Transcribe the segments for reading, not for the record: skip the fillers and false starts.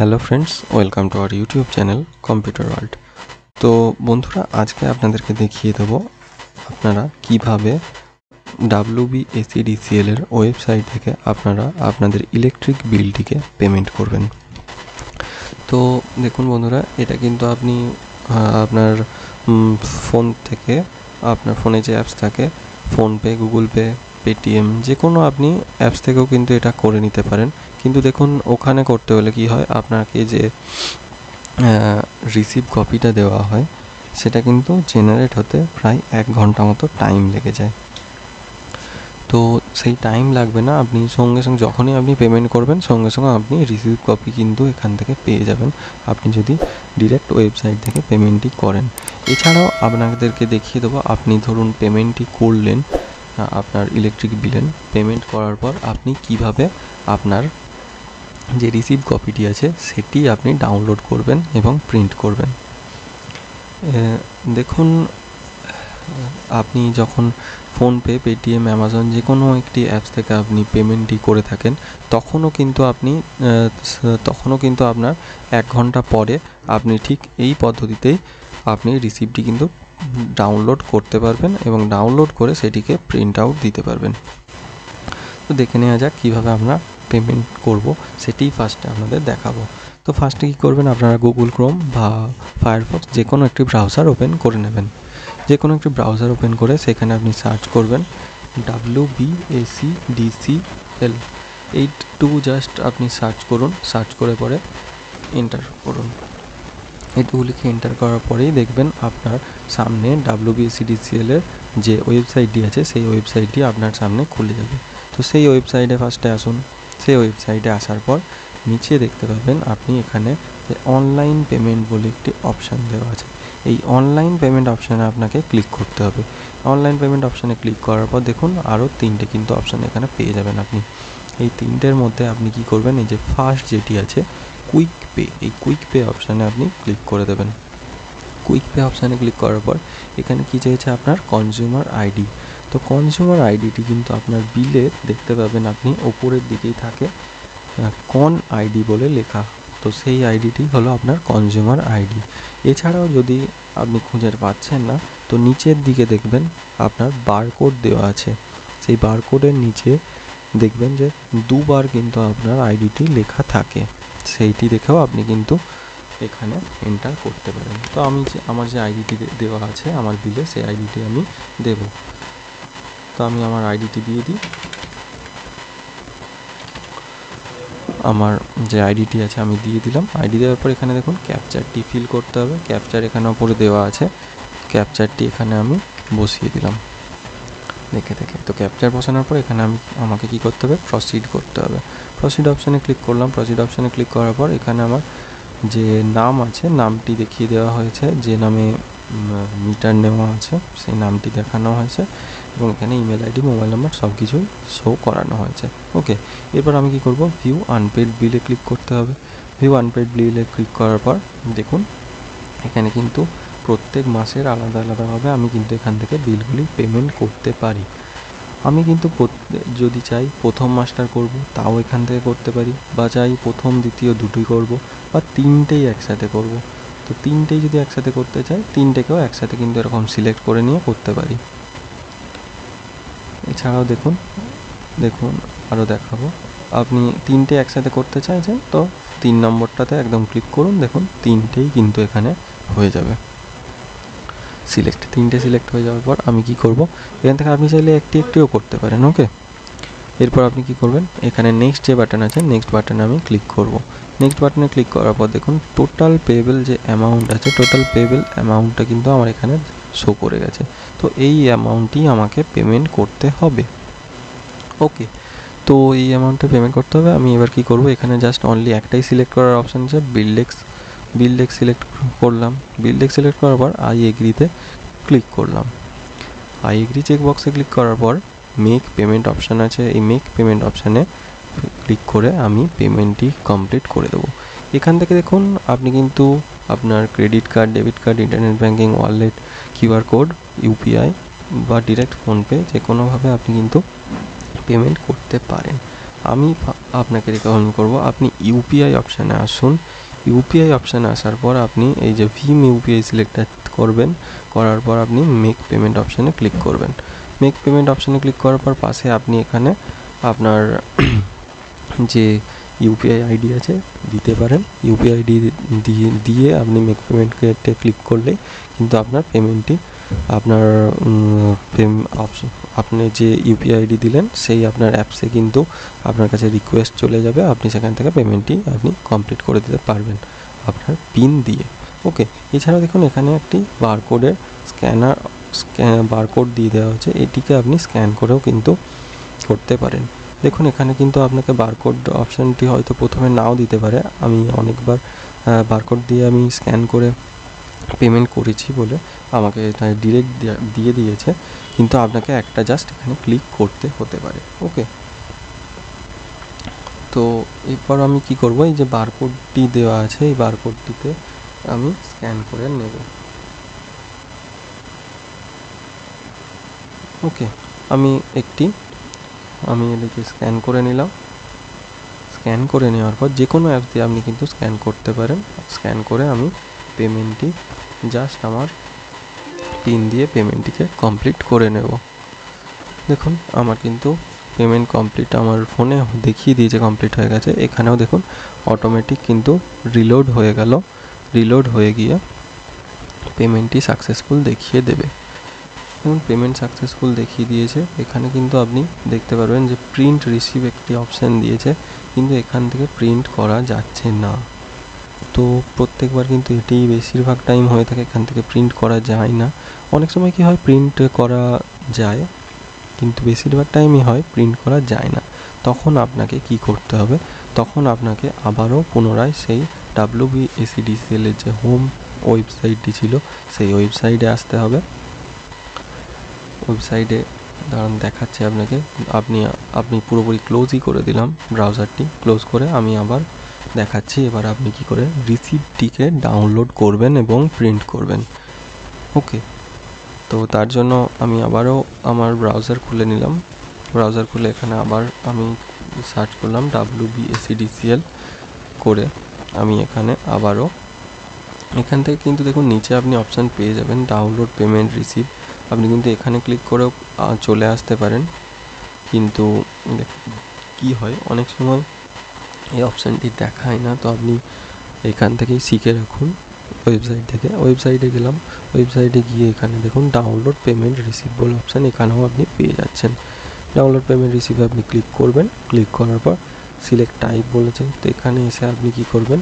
Hello friends, welcome to our YouTube channel computer world. তো বন্ধুরা, আজকে আপনাদেরকে দেখিয়ে দেবো আপনারা কিভাবে WBACDCL এর ওয়েবসাইট থেকে আপনারা আপনাদের ইলেকট্রিক বিলটিকে পেমেন্ট করবেন। তো দেখুন বন্ধুরা, এটা কিন্তু আপনি আপনার ফোন থেকে, আপনার ফোনে যে অ্যাপস থাকে, ফোনপে, গুগল পে, পেটিএম, যে কোনো আপনি অ্যাপস থেকেও কিন্তু এটা করে নিতে পারেন। কিন্তু দেখুন, ওখানে করতে হলে কি হয়, আপনাকে যে রিসিভ কপিটা দেওয়া হয় সেটা কিন্তু জেনারেট হতে প্রায় 1 ঘন্টা মতো টাইম লেগে যায়। তো সেই টাইম লাগবে না, আপনি সঙ্গে সঙ্গে যখনই আপনি পেমেন্ট করবেন সঙ্গে সঙ্গে আপনি রিসিভ কপি কিন্তু এখান থেকে পেয়ে যাবেন, আপনি যদি ডিরেক্ট ওয়েবসাইট থেকে পেমেন্টটি করেন। এছাড়াও আপনাদেরকে দেখিয়ে দেবো, আপনি ধরুন পেমেন্টটি করলেন, আপনার ইলেকট্রিক বিলের পেমেন্ট করার পর আপনি কিভাবে আপনার যে রিসিভ কপিটি আছে সেটি আপনি ডাউনলোড করবেন এবং প্রিন্ট করবেন। দেখুন, আপনি যখন ফোনপে, পেটিএম, অ্যামাজন যে কোনো একটি অ্যাপস থেকে আপনি পেমেন্টটি করে থাকেন, তখনও কিন্তু আপনার 1 ঘন্টা পরে আপনি ঠিক এই পদ্ধতিতেই আপনি রিসিপ্টটি কিন্তু ডাউনলোড করতে পারবেন এবং ডাউনলোড করে সেটিকে প্রিন্ট আউট দিতে পারবেন। তো দেখে নেওয়া যাক কীভাবে আমরা পেমেন্ট করব, সেটি ফার্স্টে আপনাদের দেখাবো। তো ফার্স্টে কী করবেন, আপনারা গুগল ক্রোম বা ফায়ারফক্স যে কোনো একটি ব্রাউজার ওপেন করে নেবেন। যে কোনো একটি ব্রাউজার ওপেন করে সেখানে আপনি সার্চ করবেন WBACDCL, এইটুকু জাস্ট আপনি সার্চ করুন। সার্চ করে পরে এন্টার করুন। এইটুকু লিখে এন্টার করার পরেই দেখবেন আপনার সামনে WBACDCL এর যে ওয়েবসাইটটি আছে সেই ওয়েবসাইটটি আপনার সামনে খুলে যাবে। তো সেই ওয়েবসাইটে ফার্স্টে আসুন। সেই ওয়েবসাইটে আসার পর নিচে দেখতে পাবেন আপনি এখানে অনলাইন পেমেন্ট বলে একটি অপশান দেওয়া আছে। এই অনলাইন পেমেন্ট অপশানে আপনাকে ক্লিক করতে হবে। অনলাইন পেমেন্ট অপশানে ক্লিক করার পর দেখুন আরও 3টে কিন্তু অপশান এখানে পেয়ে যাবেন আপনি। এই 3টের মধ্যে আপনি কি করবেন, এই যে ফার্স্ট যেটি আছে কুইক পে, এই কুইক পে অপশানে আপনি ক্লিক করে দেবেন। কুইক পে অপশানে ক্লিক করার পর এখানে কি চাইছে, আপনার কনজিউমার আইডি। তো কনজিউমার আইডিটি কিন্তু আপনার বিলে দেখতে পাবেন আপনি ওপরের দিকেই থাকে কন আইডি বলে লেখা। তো সেই আইডিটি হলো আপনার কনজিউমার আইডি। এছাড়াও যদি আপনি খুঁজে পাচ্ছেন না, তো নিচের দিকে দেখবেন আপনার বারকোড দেওয়া আছে। সেই বারকোডের নিচে দেখবেন যে 2বার কিন্তু আপনার আইডিটি লেখা থাকে, সেইটি দেখেও আপনি কিন্তু এখানে এন্টার করতে পারেন। তো আমার যে আইডিটি দেওয়া আছে আমার বিলে, সেই আইডিটি আমি দেব। তো আমি আমার আইডিটি দিয়ে দিই। আমার যে আইডিটি আছে আমি দিয়ে দিলাম। আইডি দেওয়ার পর এখানে দেখুন ক্যাপচারটি ফিল করতে হবে। ক্যাপচার এখানে ওপরে দেওয়া আছে, ক্যাপচারটি এখানে আমি বসিয়ে দিলাম দেখে। তো ক্যাপচার বসানোর পর এখানে আমাকে কি করতে হবে, প্রসিড করতে হবে। প্রসিড অপশানে ক্লিক করলাম। প্রসিড অপশানে ক্লিক করার পর এখানে আমার যে নাম আছে নামটি দেখিয়ে দেওয়া হয়েছে, যে নামে মিটার নেওয়া আছে সেই নামটি দেখানো হয়েছে এবং এখানে ইমেল আইডি, মোবাইল নাম্বার সব কিছুই শো করানো হয়েছে। ওকে, এরপর আমি কি করব, ভিউ আনপেড বিলে ক্লিক করতে হবে। ভিউ আনপেড বিলে ক্লিক করার পর দেখুন এখানে কিন্তু প্রত্যেক মাসের আলাদা আলাদাভাবে আমি কিন্তু এখান থেকে বিলগুলি পেমেন্ট করতে পারি। আমি কিন্তু যদি চাই প্রথম মাসটার করব তাও এখান থেকে করতে পারি, বা চাই প্রথম দ্বিতীয় দুটোই করব, বা 3টেই একসাথে করব। তো 3টেই যদি একসাথে করতে চাই 3টেকেও একসাথে কিন্তু এরকম সিলেক্ট করে নিয়ে করতে পারি। এছাড়াও দেখুন আরও দেখাবো, আপনি 3টে একসাথে করতে চাইছেন তো 3 নম্বরটাতে একদম ক্লিক করুন। দেখুন 3টেই কিন্তু এখানে হয়ে যাবে সিলেক্ট। 3টে সিলেক্ট হয়ে যাওয়ার পর আমি কি করব, এখান থেকে আপনি চাইলে একটিও করতে পারেন। ওকে, এরপর আপনি কি করবেন, এখানে নেক্সট যে বাটন আছে নেক্সট বাটনে আমি ক্লিক করব। নেক্সট বাটনে ক্লিক করার পর দেখুন টোটাল পেয়েবল যে অ্যামাউন্ট আছে, টোটাল পেয়েবল অ্যামাউন্টটা কিন্তু আমার এখানে শো করে গেছে। তো এই অ্যামাউন্টই আমাকে পেমেন্ট করতে হবে। ওকে, তো এই অ্যামাউন্টে পেমেন্ট করতে হবে। আমি এবার কি করব, এখানে জাস্ট অনলি একটাই সিলেক্ট করার অপশান আছে, বিল ডেক্স সিলেক্ট করলাম। বিল ডেক্স সিলেক্ট করার পর আই এগ্রিতে ক্লিক করলাম। আই এগ্রি চেকবক্সে ক্লিক করার পর মেক পেমেন্ট অপশান আছে, এই মেক পেমেন্ট অপশানে ক্লিক করে আমি পেমেন্টটি কমপ্লিট করে দেবো। এখান থেকে দেখুন আপনি কিন্তু আপনার credit card, debit card, internet banking, wallet, QR code, UPI বা ডিরেক্ট ফোনপে যে কোনোভাবে আপনি কিন্তু পেমেন্ট করতে পারেন। আমি আপনাকে রেকমেন্ড করব আপনি ইউপিআই অপশানে আসুন। ইউপিআই অপশানে আসার পর আপনি এই যে ভিম ইউপিআই সিলেক্ট করবেন, করার পর আপনি মেক পেমেন্ট অপশানে ক্লিক করবেন। মেক পেমেন্ট অপশানে ক্লিক করার পর পাশে আপনি এখানে আপনার যে ইউপিআই আইডি আছে দিতে পারেন। ইউপিআই আইডি দিয়ে আপনি মেক পেমেন্টকে ক্লিক করলেই কিন্তু আপনার পেমেন্টটি আপনার আপনি যে ইউপিআই আইডি দিলেন সেই আপনার অ্যাপসে কিন্তু আপনার কাছে রিকোয়েস্ট চলে যাবে, আপনি সেখান থেকে পেমেন্টটি আপনি কমপ্লিট করে দিতে পারবেন আপনার পিন দিয়ে। ওকে, এছাড়াও দেখুন এখানে একটি বারকোডের বারকোড দিয়ে দেওয়া হচ্ছে, এটিকে আপনি স্ক্যান করেও কিন্তু করতে পারেন। দেখুন এখানে কিন্তু আপনাকে বারকোড অপশানটি হয়তো প্রথমে নাও দিতে পারে, আমি অনেকবার বারকোড দিয়ে আমি স্ক্যান করে পেমেন্ট করেছি বলে আমাকে এটা ডিরেক্ট দিয়ে দিয়েছে, কিন্তু আপনাকে একটা জাস্ট এখানে ক্লিক করতে হতে পারে। ওকে, তো এরপর আমি কি করব, এই যে বারকোডটি দেওয়া আছে এই বারকোডটিতে আমি স্ক্যান করে নেব। ওকে, আমি এটাকে স্ক্যান করে নিলাম। স্ক্যান করে নেওয়ার পর যে কোনো অ্যাপ দিয়ে আপনি কিন্তু স্ক্যান করতে পারেন। স্ক্যান করে আমি পেমেন্টটি জাস্ট আমার পিন দিয়ে পেমেন্টটিকে কমপ্লিট করে নেব। দেখুন আমার কিন্তু পেমেন্ট কমপ্লিট আমার ফোনে দেখিয়ে দিয়েছে কমপ্লিট হয়ে গেছে। এখানেও দেখুন অটোমেটিক কিন্তু রিলোড হয়ে গেল, রিলোড হয়ে গিয়ে পেমেন্টটি সাকসেসফুল দেখিয়ে দেবে। দেখুন পেমেন্ট সাকসেসফুল দেখিয়ে দিয়েছে। এখানে কিন্তু আপনি দেখতে পারবেন যে প্রিন্ট রিসিভ একটি অপশান দিয়েছে, কিন্তু এখান থেকে প্রিন্ট করা যাচ্ছে না। তো প্রত্যেকবার কিন্তু এটি বেশিরভাগ টাইম হয়ে থাকে, এখান থেকে প্রিন্ট করা যায় না। অনেক সময় কি হয় প্রিন্ট করা যায়, কিন্তু বেশিরভাগ টাইমই হয় প্রিন্ট করা যায় না। তখন আপনাকে কি করতে হবে, তখন আপনাকে আবারও পুনরায় সেই WBACDCL এর যে হোম ওয়েবসাইটটি ছিল সেই ওয়েবসাইটে আসতে হবে। ওয়েবসাইটে দাঁড়ান দেখাচ্ছে আপনাকে, আপনি পুরোপুরি ক্লোজই করে দিলাম, ব্রাউজারটি ক্লোজ করে আমি আবার দেখাচ্ছি। এবার আপনি কি করে রিসিপ্টটিকে ডাউনলোড করবেন এবং প্রিন্ট করবেন। ওকে, তো তার জন্য আমি আবারও আমার ব্রাউজার খুলে নিলাম। ব্রাউজার খুলে এখানে আবার আমি সার্চ করলাম WBACDCL করে। আমি এখানে আবারও এখান থেকে কিন্তু দেখুন নিচে আপনি অপশান পেয়ে যাবেন ডাউনলোড পেমেন্ট রিসিভ। আপনি কিন্তু এখানে ক্লিক করেও চলে আসতে পারেন, কিন্তু কি হয় অনেক সময় এই অপশানটি দেখায় না। তো আপনি এখান থেকেই শিখে রাখুন। ওয়েবসাইট থেকে ওয়েবসাইটে গেলাম, ওয়েবসাইটে গিয়ে এখানে দেখুন ডাউনলোড পেমেন্ট রিসিভ বলে অপশান, এখানেও আপনি পেয়ে যাচ্ছেন। ডাউনলোড পেমেন্ট রিসিভে আপনি ক্লিক করবেন, ক্লিক করার পর সিলেক্ট টাইপ বলেছে, তো এখানে এসে আপনি কি করবেন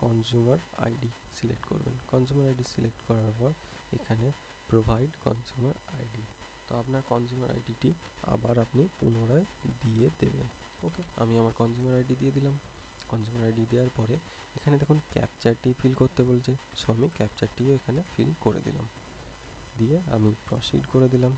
কনজিউমার আইডি সিলেক্ট করবেন। কনজিউমার আইডি সিলেক্ট করার পর এখানে প্রোভাইড কনজিউমার আইডি, তো আপনার কনজিউমার আইডিটি আবার আপনি পুনরায় দিয়ে দেবেন। ওকে, আমি আমার কনজিউমার আইডি দিয়ে দিলাম। কনজিউমার আইডি দেওয়ার পরে এখানে দেখুন ক্যাপচারটি ফিল করতে বলছে, সো আমি ক্যাপচারটিও এখানে ফিল করে দিলাম, দিয়ে আমি প্রসিড করে দিলাম।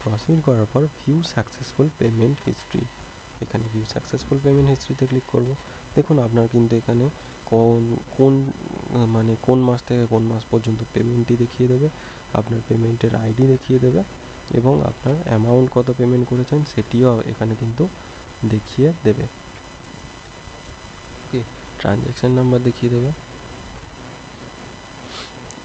প্রসিড করার পর ভিউ সাকসেসফুল পেমেন্ট হিস্ট্রি, এখানে ভিউ সাকসেসফুল পেমেন্ট হিস্ট্রিতে ক্লিক করব। দেখুন আপনার কিন্তু এখানে কোন মাস থেকে কোন মাস পর্যন্ত পেমেন্টটি দেখিয়ে দেবে, আপনার পেমেন্টের আইডি দেখিয়ে দেবে এবং আপনার অ্যামাউন্ট কত পেমেন্ট করেছেন সেটিও এখানে কিন্তু দেখিয়ে দেবে। ওকে, ট্রানজ্যাকশান নাম্বার দেখিয়ে দেবে।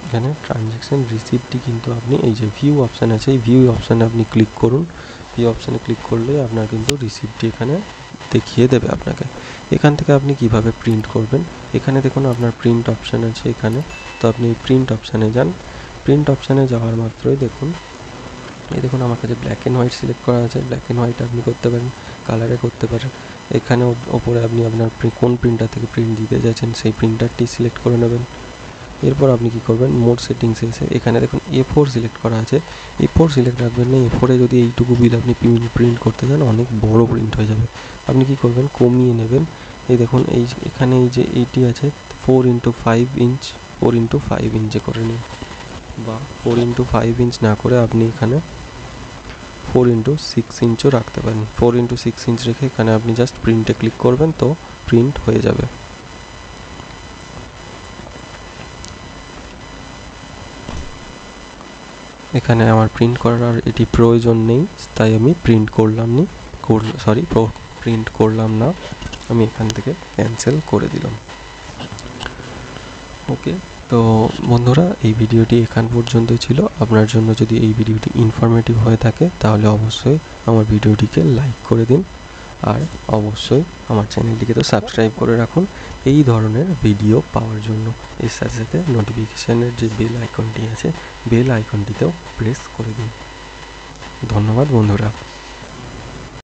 এখানে ট্রানজ্যাকশান রিসিপ্টটি কিন্তু আপনি এই যে ভিউ অপশান আছে এই ভিউ অপশানে আপনি ক্লিক করুন। ভিউ অপশানে ক্লিক করলে আপনার কিন্তু রিসিপ্টটি এখানে দেখিয়ে দেবে আপনাকে। এখান থেকে আপনি কিভাবে প্রিন্ট করবেন, এখানে দেখুন আপনার প্রিন্ট অপশান আছে এখানে, তো আপনি প্রিন্ট অপশানে যান। প্রিন্ট অপশানে যাওয়ার মাত্রই দেখুন আমার কাছে ব্ল্যাক অ্যান্ড হোয়াইট সিলেক্ট করা আছে, ব্ল্যাক অ্যান্ড হোয়াইট আপনি করতে পারেন, কালারে করতে পারেন। এখানে ওপরে আপনি আপনার কোন প্রিন্টার থেকে প্রিন্ট দিতে যাচ্ছেন সেই প্রিন্টারটি সিলেক্ট করে নেবেন। এরপর আপনি কি করবেন মোড সেটিংসে এসে এখানে দেখুন A4 সিলেক্ট করা আছে, A4 সিলেক্ট রাখবেন না। A4-এ যদি এইটুকু বিল আপনি প্রিন্ট করতে চান অনেক বড় প্রিন্ট হয়ে যাবে, আপনি কি করবেন কমিয়ে নেবেন। এই দেখুন এখানে এই যে এইটি আছে 4x5 ইঞ্চ 4x5 ইঞ্চে করে নিন, বা 4x5 ইঞ্চ না করে আপনি এখানে 4x6 ইঞ্চও রাখতে পারেন। 4x6 ইঞ্চ রেখে এখানে আপনি জাস্ট প্রিন্টে ক্লিক করবেন, তো প্রিন্ট হয়ে যাবে। এখানে আমার প্রিন্ট করার আর এটি প্রয়োজন নেই, তাই আমি প্রিন্ট প্রিন্ট করলাম না, আমি এখান থেকে ক্যান্সেল করে দিলাম। ওকে, তো বন্ধুরা এই ভিডিওটি এখান পর্যন্তই ছিল। আপনার জন্য যদি এই ভিডিওটি ইনফরমেটিভ হয়ে থাকে তাহলে অবশ্যই আমার ভিডিওটিকে লাইক করে দিন, আর অবশ্যই আমার চ্যানেলটিকে তো সাবস্ক্রাইব করে রাখুন এই ধরনের ভিডিও পাওয়ার জন্য। এর সাথে সাথে নোটিফিকেশানের যে বেল আইকনটি আছে, বেল আইকনটিতেও প্রেস করে দিন। ধন্যবাদ বন্ধুরা।